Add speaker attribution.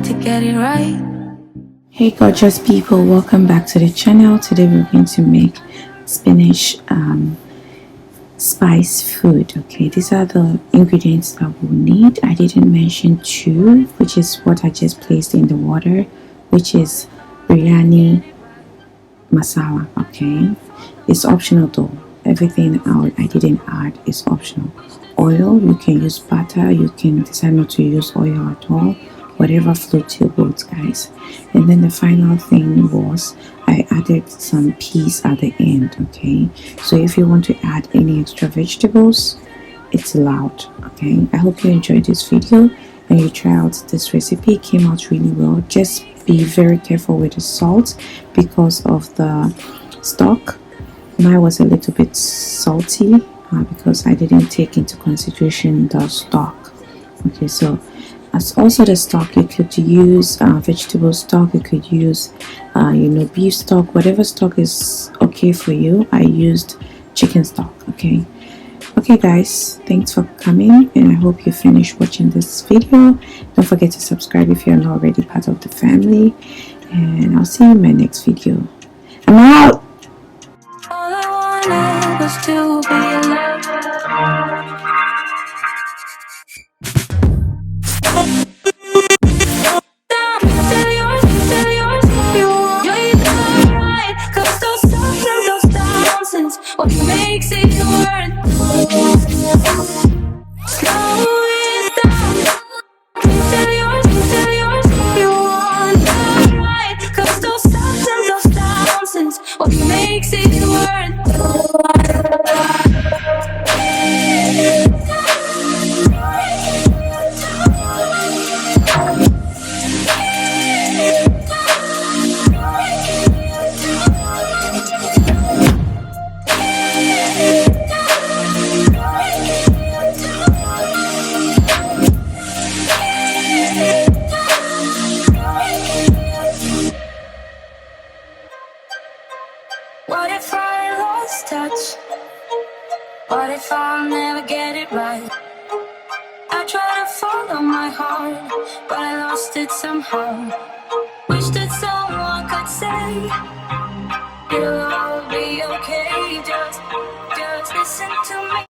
Speaker 1: to get it right.
Speaker 2: Hey gorgeous people, welcome back to the channel. Today we're going to make spinach spice food. Okay, these are the ingredients that we'll need. I didn't mention two, which is what I just placed in the water, which is biryani masala. Okay, it's optional though. Everything I didn't add is optional. Oil, you can use butter, you can decide not to use oil at all, whatever floats your boat, guys. And then the final thing was I added some peas at the end. Okay, so if you want to add any extra vegetables, it's allowed. Okay, I hope you enjoyed this video and you try out this recipe. It came out really well. Just be very careful with the salt because of the stock. Mine was a little bit salty because I didn't take into consideration the stock. Okay, so as also the stock, you could use vegetable stock, you could use beef stock, whatever stock is okay for you. I used chicken stock. Okay guys, thanks for coming and I hope you finish watching this video. Don't forget to subscribe if you're not already part of the family, and I'll see you in my next video. I'm out.
Speaker 1: All I wanted was to be alone. What makes it worth? Slow it down. Tell yours if you want the ride. Cause those ups and those downs, what makes it worth? What if I lost touch? What if I'll never get it right? I try to follow my heart, but I lost it somehow. Wish that someone could say it'll all be okay. Just listen to me.